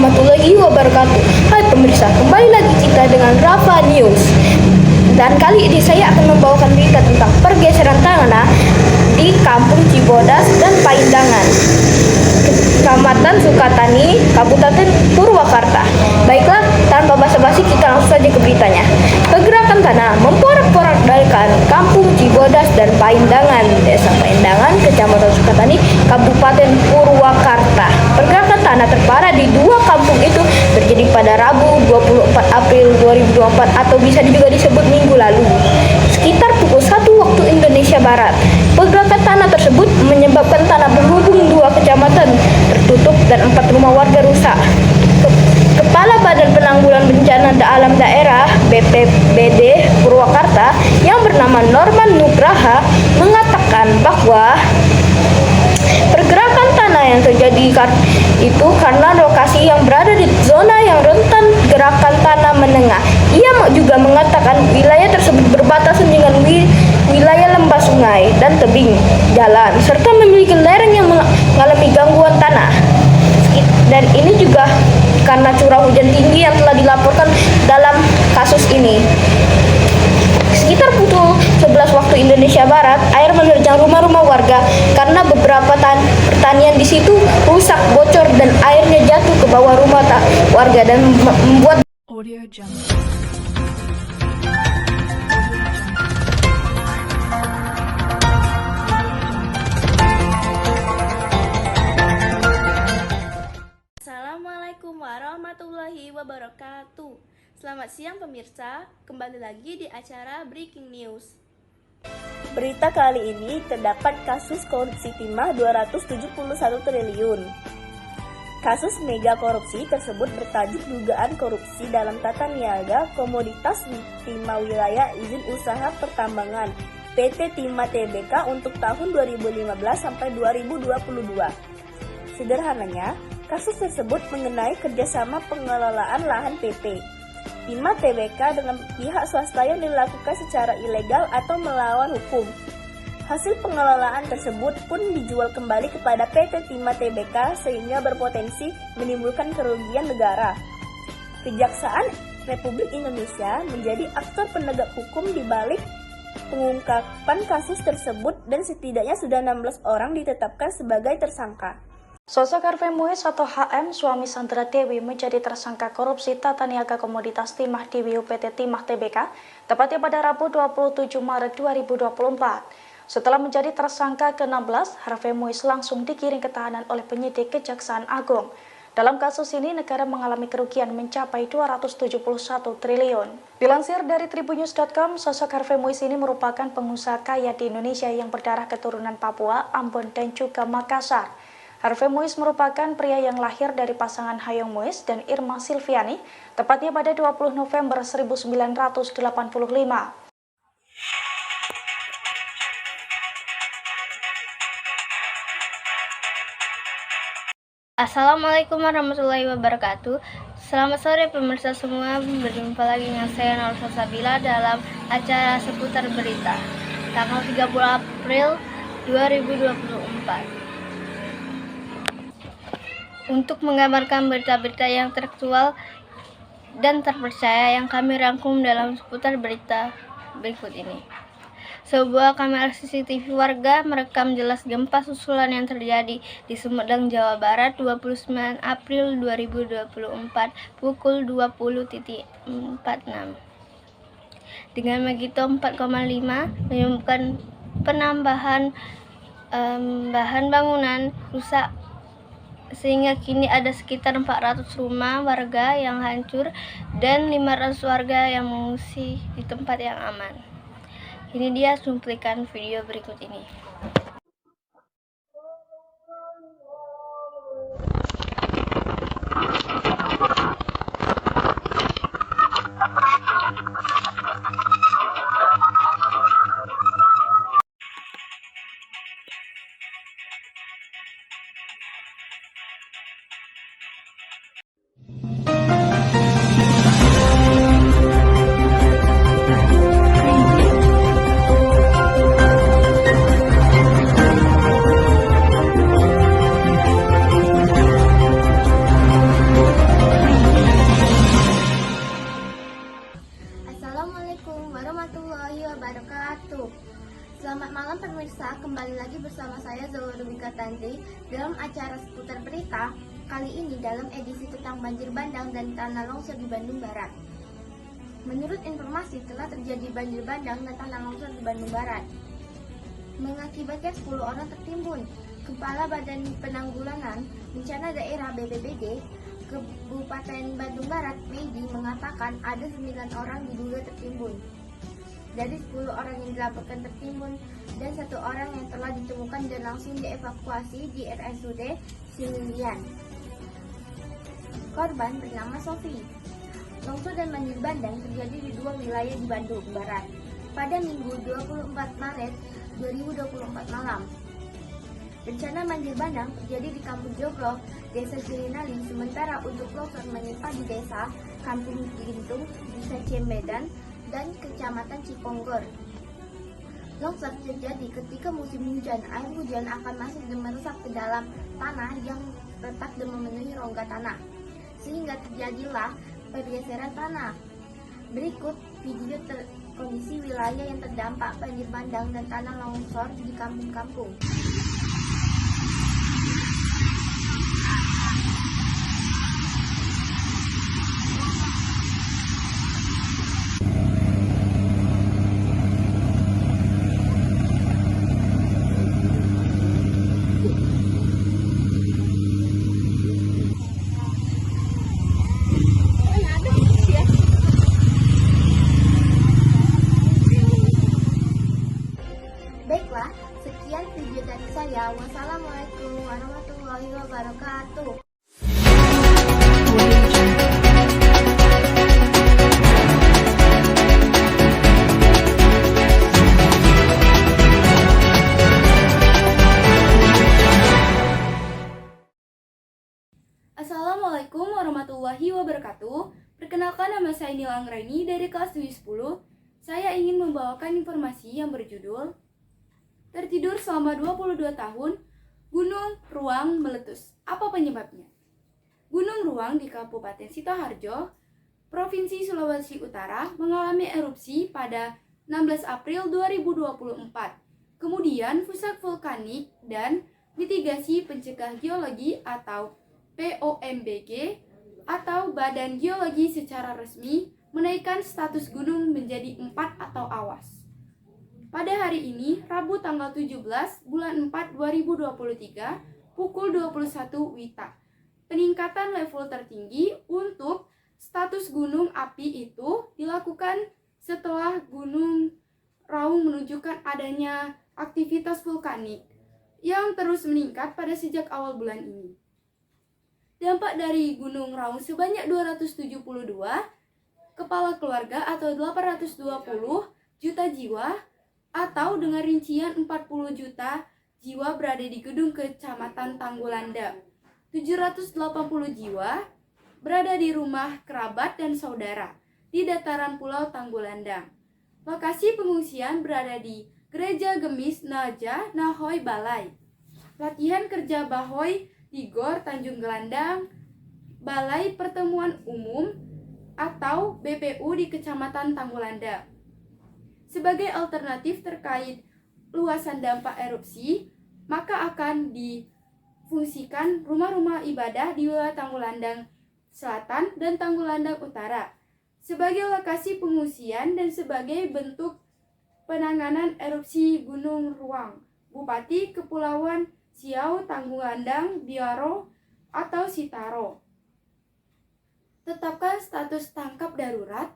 warahmatullahi wabarakatuh. Hai pemirsa, kembali lagi kita dengan Rafa News. Dan kali ini saya akan membawakan berita tentang pergeseran tanah di Kampung Cibodas dan Paindangan, Kecamatan Sukatani, Kabupaten Purwakarta. Baiklah, tanpa basa-basi kita langsung saja ke beritanya. Pergerakan tanah memporak-porandakan Kampung Cibodas dan Paindangan, Desa Paindangan, Kecamatan Sukatani, Kabupaten Purwakarta. Pergerakan tanah terparah di dua kampung itu terjadi pada Rabu 24 April 2024 atau bisa juga disebut minggu lalu, sekitar pukul 1 waktu Indonesia Barat. Pergerakan tanah tersebut menyebabkan tanah penghubung dua kecamatan tertutup dan 4 rumah warga rusak. Kepala Badan Penanggulangan Bencana Alam Daerah BPBD Purwakarta yang bernama Norman Nugraha mengatakan bahwa pergerakan tanah yang terjadi itu karena lokasi yang berada di zona yang rentan gerakan tanah menengah. Ia juga mengatakan wilayah tersebut berbatasan dengan wilayah lembah sungai dan tebing jalan, serta memiliki lereng yang mengalami gangguan tanah. Dan ini juga karena curah hujan tinggi yang telah dilaporkan dalam kasus ini. Sekitar pukul 11 waktu Indonesia Barat, air menerjang rumah-rumah warga karena beberapa pertanian di situ rusak, bocor, dan airnya jatuh ke bawah rumah warga dan membuat Assalamualaikum warahmatullahi wabarakatuh. Selamat siang pemirsa, kembali lagi di acara Breaking News. Berita kali ini terdapat kasus korupsi timah 271 triliun. Kasus mega korupsi tersebut bertajuk dugaan korupsi dalam tata niaga komoditas timah wilayah izin usaha pertambangan PT Timah Tbk untuk tahun 2015 sampai 2022. Sederhananya, kasus tersebut mengenai kerjasama pengelolaan lahan PT Timah Tbk dengan pihak swasta yang dilakukan secara ilegal atau melawan hukum. Hasil pengelolaan tersebut pun dijual kembali kepada PT Timah Tbk sehingga berpotensi menimbulkan kerugian negara. Kejaksaan Republik Indonesia menjadi aktor penegak hukum di balik pengungkapan kasus tersebut dan setidaknya sudah 16 orang ditetapkan sebagai tersangka. Sosok Harvey Muiz atau HM, suami Sandra Dewi, menjadi tersangka korupsi tata niaga komoditas timah di PT Timah Tbk, tepatnya pada Rabu 27 Maret 2024. Setelah menjadi tersangka ke-16, Harvey Muiz langsung digiring ke tahanan oleh penyidik Kejaksaan Agung. Dalam kasus ini, negara mengalami kerugian mencapai 271 triliun. Dilansir dari tribunnews.com, sosok Harvey Muiz ini merupakan pengusaha kaya di Indonesia yang berdarah keturunan Papua, Ambon, dan juga Makassar. Harvey Muiz merupakan pria yang lahir dari pasangan Hayong Muiz dan Irma Silviani, tepatnya pada 20 November 1985. Assalamualaikum warahmatullahi wabarakatuh. Selamat sore pemirsa semua, berjumpa lagi dengan saya Nur Sabila dalam acara seputar berita tanggal 30 April 2024. Untuk menggambarkan berita-berita yang teraktual dan terpercaya yang kami rangkum dalam seputar berita berikut ini. Sebuah kamera CCTV warga merekam jelas gempa susulan yang terjadi di Sumedang, Jawa Barat 29 April 2024 pukul 20.46. Dengan magnitudo 4,5 menyebabkan penambahan bahan bangunan rusak sehingga kini ada sekitar 400 rumah warga yang hancur dan 500 warga yang mengungsi di tempat yang aman. Ini dia cuplikan video berikut ini. bersama saya Zola Rubika Tanti dalam acara seputar berita, kali ini dalam edisi tentang banjir bandang dan tanah longsor di Bandung Barat. Menurut informasi, telah terjadi banjir bandang dan tanah longsor di Bandung Barat, mengakibatkan 10 orang tertimbun. Kepala Badan Penanggulangan Bencana Daerah BPBD Kabupaten Bandung Barat, Medi, mengatakan ada 9 orang diduga tertimbun. Dari 10 orang yang dilaporkan tertimbun dan 1 orang yang telah ditemukan dan langsung dievakuasi di RSUD Sililian. Korban bernama Sofi. Longsor dan banjir bandang terjadi di 2 wilayah di Bandung Barat pada Minggu 24 Maret 2024 malam. Bencana banjir bandang terjadi di Kampung Joglo, Desa Cilinali, sementara untuk longsor menimpa di Desa Kampung Gintung, Desa Cembedan, dan Kecamatan Ciponggor. Longsor terjadi ketika musim hujan. Air hujan akan masuk dan meresap ke dalam tanah yang retak dan memenuhi rongga tanah, sehingga terjadilah pergeseran tanah. Berikut video kondisi wilayah yang terdampak banjir bandang dan tanah longsor di kampung-kampung. Baiklah, sekian video dari saya. Wassalamualaikum warahmatullahi wabarakatuh. Assalamualaikum warahmatullahi wabarakatuh. Perkenalkan, nama saya Nila Anggraini dari kelas 710. Saya ingin membawakan informasi yang berjudul Tertidur selama 22 tahun, Gunung Ruang meletus. Apa penyebabnya? Gunung Ruang di Kabupaten Sidoarjo, Provinsi Sulawesi Utara mengalami erupsi pada 16 April 2024. Kemudian pusat vulkanik dan mitigasi pencegah geologi atau POMBG atau Badan Geologi secara resmi menaikkan status gunung menjadi 4 atau awas. Pada hari ini, Rabu tanggal 17 bulan 4 2023 pukul 21 WITA. Peningkatan level tertinggi untuk status gunung api itu dilakukan setelah Gunung Raung menunjukkan adanya aktivitas vulkanik yang terus meningkat pada sejak awal bulan ini. Dampak dari Gunung Raung sebanyak 272 kepala keluarga atau 820 juta jiwa atau dengan rincian 40 juta jiwa berada di gedung Kecamatan Tanggulanda. 780 jiwa berada di rumah kerabat dan saudara di dataran Pulau Tanggulanda. Lokasi pengungsian berada di Gereja Gemis Naja Nahoy Balai. Latihan kerja Bahoy di Gor Tanjung Gelandang, Balai Pertemuan Umum atau BPU di Kecamatan Tanggulanda. Sebagai alternatif terkait luasan dampak erupsi, maka akan difungsikan rumah-rumah ibadah di wilayah Tanggulanda Selatan dan Tanggulanda Utara sebagai lokasi pengungsian dan sebagai bentuk penanganan erupsi Gunung Ruang. Bupati Kepulauan Siau Tanggulanda Biaro atau Sitaro tetapkan status tangkap darurat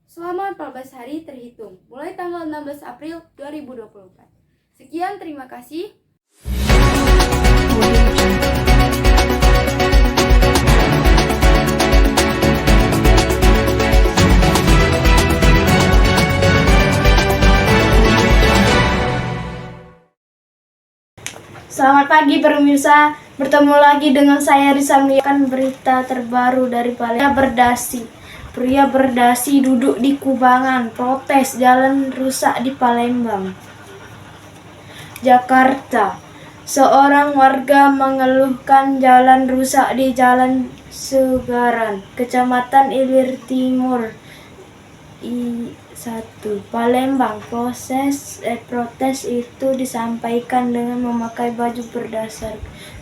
selama 14 hari terhitung mulai tanggal 16 April 2024. Sekian, terima kasih. Selamat pagi pemirsa, bertemu lagi dengan saya Risa menyampaikan berita terbaru dari Palembang. Pria berdasi duduk di kubangan, protes jalan rusak di Palembang. Jakarta, seorang warga mengeluhkan jalan rusak di Jalan Sugaran, Kecamatan Ilir Timur, 1. Palembang. Protes itu disampaikan dengan memakai baju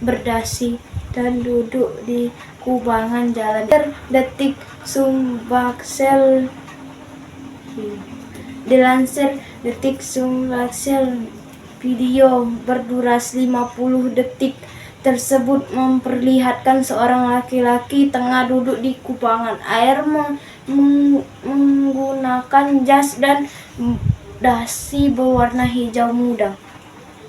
berdasi dan duduk di kubangan jalan. Detik Sumbaksel. Dilansir Detik Sumbaksel, video berdurasi 50 detik tersebut memperlihatkan seorang laki-laki tengah duduk di kubangan air menggunakan jas dan dasi berwarna hijau muda.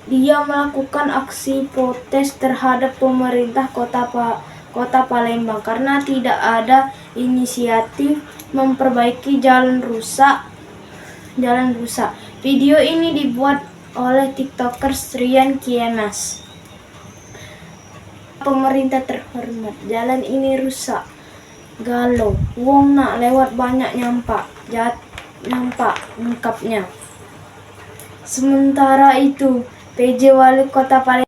Dia melakukan aksi protes terhadap pemerintah Kota Palembang karena tidak ada inisiatif memperbaiki jalan rusak. Video ini dibuat oleh TikToker Rian Kienas. Pemerintah terhormat, jalan ini rusak, galau, wong nak lewat banyak nyampak, ungkapnya. Sementara itu, PJ Wali Kota Palembang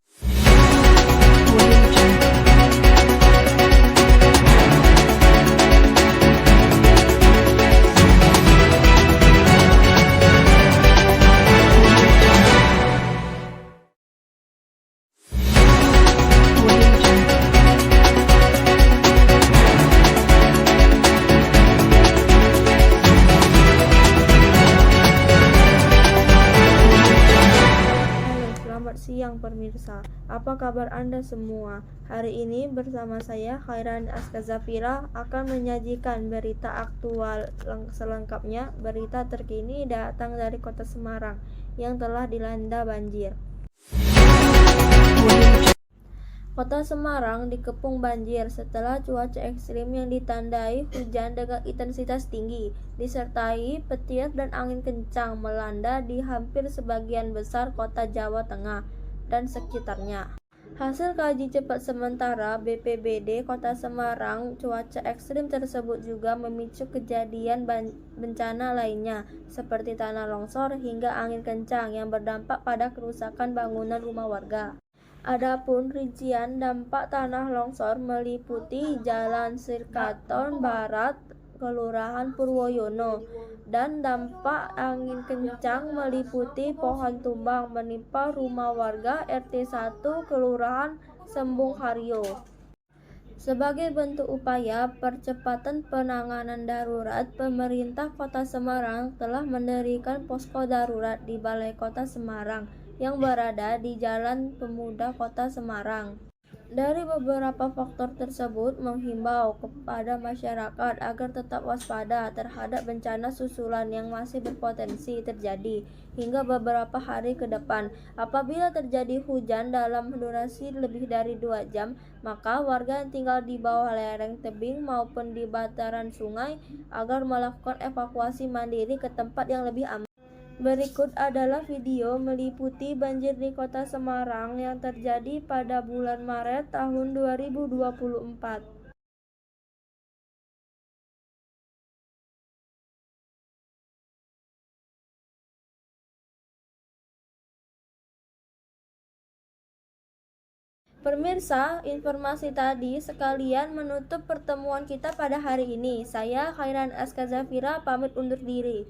Selamat siang pemirsa, apa kabar Anda semua? Hari ini bersama saya Khairan Askazafira akan menyajikan berita aktual selengkapnya. Berita terkini datang dari Kota Semarang yang telah dilanda banjir. Kota Semarang dikepung banjir setelah cuaca ekstrim yang ditandai hujan dengan intensitas tinggi, disertai petir dan angin kencang melanda di hampir sebagian besar kota Jawa Tengah dan sekitarnya. Hasil kaji cepat sementara BPBD Kota Semarang, cuaca ekstrim tersebut juga memicu kejadian bencana lainnya seperti tanah longsor hingga angin kencang yang berdampak pada kerusakan bangunan rumah warga. Adapun rincian dampak tanah longsor meliputi Jalan Sirkaton Barat, Kelurahan Purwoyono, dan dampak angin kencang meliputi pohon tumbang menimpa rumah warga RT 1 Kelurahan Sembung Haryo. Sebagai bentuk upaya percepatan penanganan darurat, pemerintah Kota Semarang telah mendirikan posko darurat di Balai Kota Semarang yang berada di Jalan Pemuda Kota Semarang. Dari beberapa faktor tersebut menghimbau kepada masyarakat agar tetap waspada terhadap bencana susulan yang masih berpotensi terjadi hingga beberapa hari ke depan. Apabila terjadi hujan dalam durasi lebih dari 2 jam, maka warga yang tinggal di bawah lereng tebing maupun di bantaran sungai agar melakukan evakuasi mandiri ke tempat yang lebih aman. Berikut adalah video meliputi banjir di Kota Semarang yang terjadi pada bulan Maret tahun 2024. Pemirsa, informasi tadi sekalian menutup pertemuan kita pada hari ini. Saya Khairan Askazafira pamit undur diri.